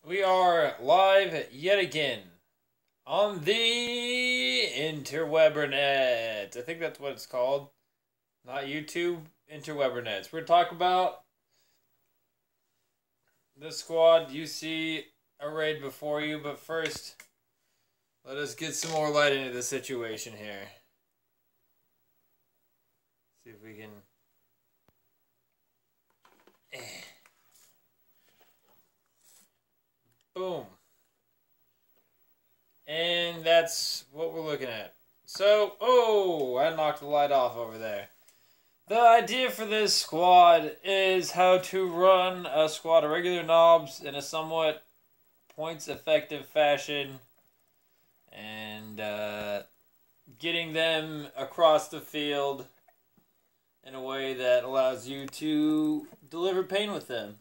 We are live yet again on the interwebernets. I think that's what it's called. Not YouTube, interwebernets. We're going to talk about the squad you see arrayed before you, but first, let us get some more light into the situation here. See if we can... Boom. And that's what we're looking at. So, I knocked the light off over there. The idea for this squad is how to run a squad of regular knobs in a somewhat points-effective fashion. And getting them across the field in a way that allows you to deliver pain with them.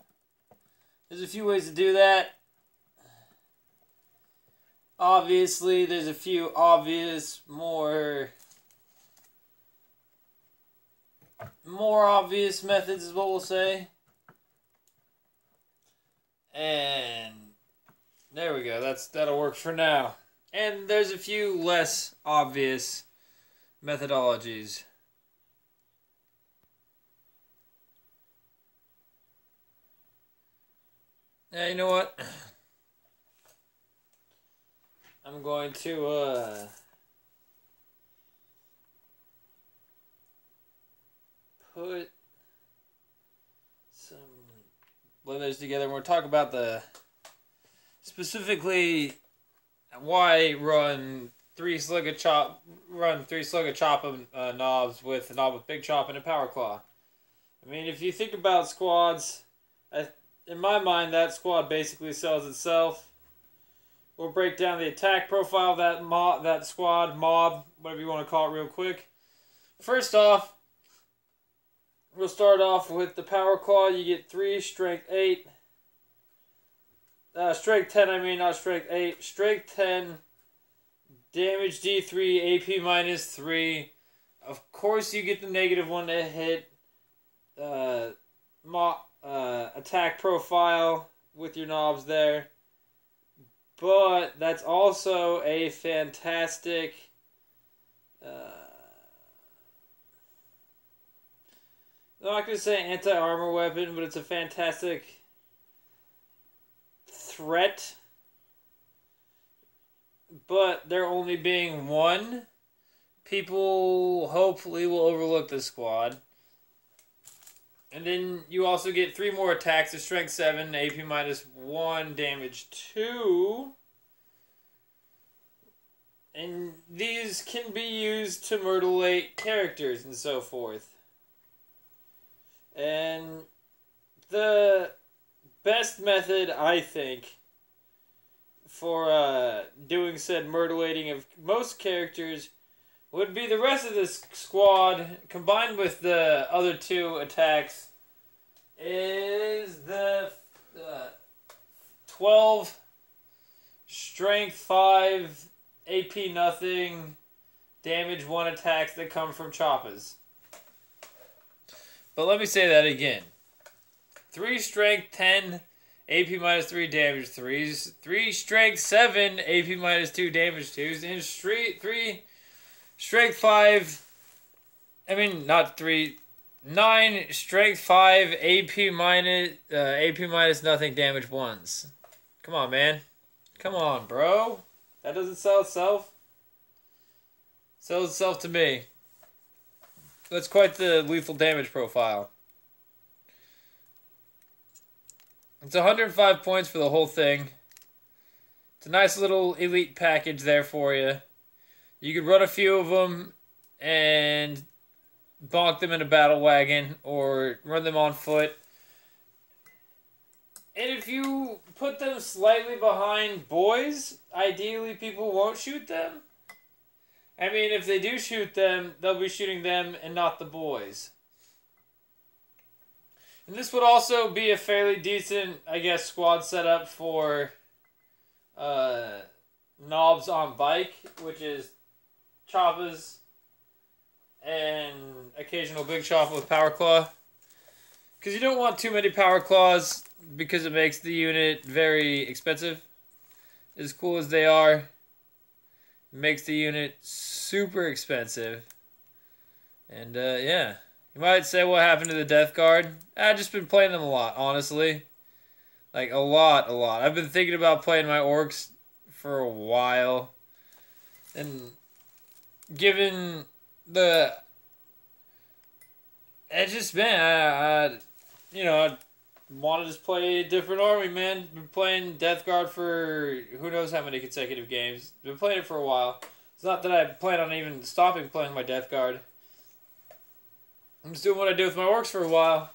There's a few ways to do that. Obviously, there's a few obvious, more obvious methods is what we'll say. And there we go. That'll work for now. And there's a few less obvious methodologies. Yeah, you know what? I'm going to put some leathers together. We're talking about specifically why run three slug of chop knobs with a knob with big chop and a power claw. I mean, if you think about squads, in my mind, that squad basically sells itself. We'll break down the attack profile of that squad, mob, whatever you want to call it real quick. First off, we'll start off with the power claw. You get 3, strength 8. Strength 10, I mean, not strength 8. Strength 10, damage D3, AP minus 3. Of course, you get the -1 to hit. Attack profile with your knobs there. But that's also a fantastic I'm not going to say anti-armor weapon, but it's a fantastic threat. But there only being one, people hopefully will overlook this squad. And then you also get 3 more attacks of strength 7, AP minus 1, damage 2. And these can be used to mutilate characters and so forth. And the best method, I think, for doing said mutilating of most characters would be the rest of this squad combined with the other 2 attacks is the 12 strength 5 AP nothing damage 1 attacks that come from Choppas. But let me say that again. 3 strength 10 AP minus 3 damage 3s, 3 strength 7 AP minus 2 damage 2s, and 3 strength 5, I mean not 3, 9 strength 5 AP minus nothing damage 1s. Come on, man. Come on, bro. That doesn't sell itself. Sells itself to me. That's quite the lethal damage profile. It's 105 points for the whole thing. It's a nice little elite package there for you. You could run a few of them and bonk them in a battle wagon or run them on foot. And if you put them slightly behind boys, ideally people won't shoot them. I mean, if they do shoot them, they'll be shooting them and not the boys. And this would also be a fairly decent, I guess, squad setup for Nobz on bike, which is Choppas and occasional big choppa with power claw. Because you don't want too many power claws. because it makes the unit very expensive. As cool as they are, it makes the unit super expensive. And yeah. You might say what happened to the Death Guard. I've just been playing them a lot, honestly. Like, a lot. I've been thinking about playing my orcs for a while. And given the... It's just been, I want to just play a different army, man. Been playing Death Guard for who knows how many consecutive games. Been playing it for a while. It's not that I plan on even stopping playing my Death Guard. I'm just doing what I do with my orcs for a while.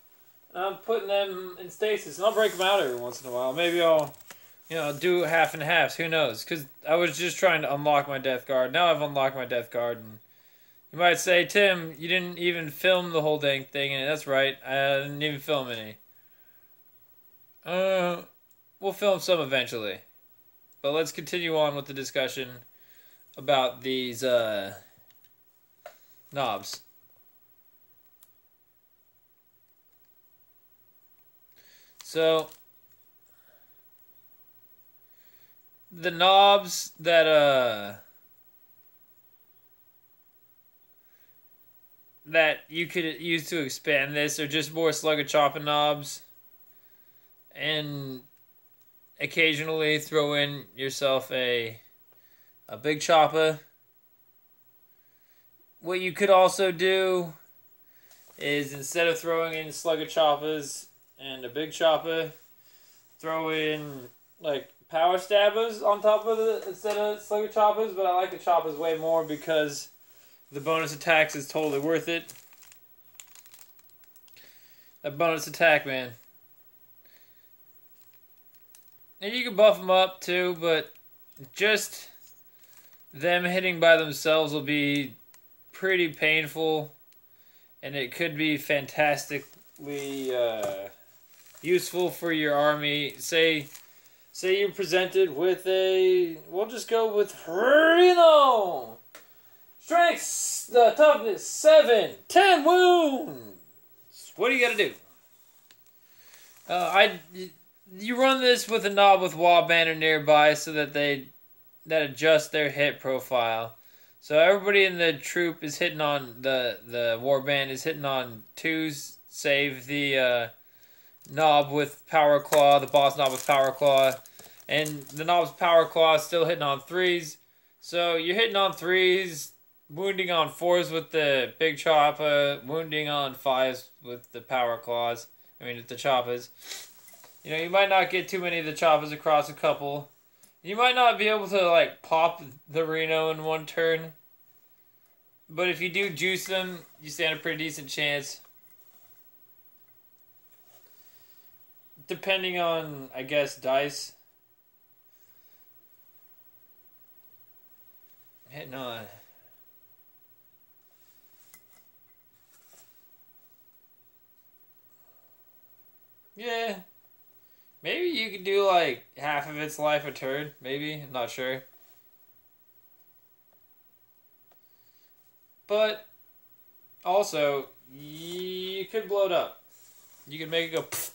And I'm putting them in stasis. And I'll break them out every once in a while. Maybe I'll, do half and halves. Who knows? Because I was just trying to unlock my Death Guard. Now I've unlocked my Death Guard. And you might say, Tim, you didn't even film the whole dang thing. And that's right. I didn't even film any. We'll film some eventually. But let's continue on with the discussion about these, Nobz. So, the Nobz that you could use to expand this are just more Slug of Choppa Nobz. And occasionally throw in yourself a big Choppa. What you could also do is instead of throwing in Slug of Choppas and a big Choppa, throw in like Power Stabbas on top of it instead of Slug of Choppas, but I like the Choppas way more because the bonus attacks is totally worth it. That bonus attack, man. And you can buff them up too, but just them hitting by themselves will be pretty painful, and it could be fantastically useful for your army. Say you're presented with we'll just go with Reno. Strength, toughness, 7, 10 wounds. What do you gotta do? You run this with a Nob with Wall Banner nearby so that that adjusts their hit profile. So everybody in the troop is hitting on the Warband is hitting on 2s, save the Nob with Powerklaw, the boss Nob with Powerklaw, and the Nob's Powerklaw is still hitting on 3s. So you're hitting on 3s, wounding on 4s with the big Choppa, wounding on 5s with the Powerklaws. With the Choppas. You might not get too many of the Choppas across a couple. You might not be able to, like, pop the Reno in one turn. But if you do juice them, you stand a pretty decent chance. Depending on, I guess, dice. Hitting on. Yeah. Maybe you could do, like, half of its life a turn. Maybe. I'm not sure. But, also, you could blow it up. You can make it go pfft.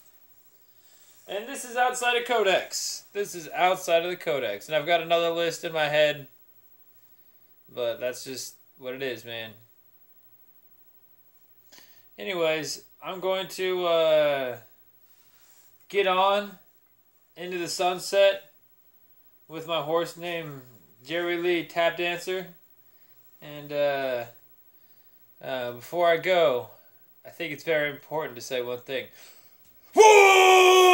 And this is outside of Codex. This is outside of the Codex. And I've got another list in my head. But that's just what it is, man. Anyways, I'm going to, get on into the sunset with my horse named Jerry Lee Tap Dancer. And before I go, I think it's very important to say one thing. Whoa!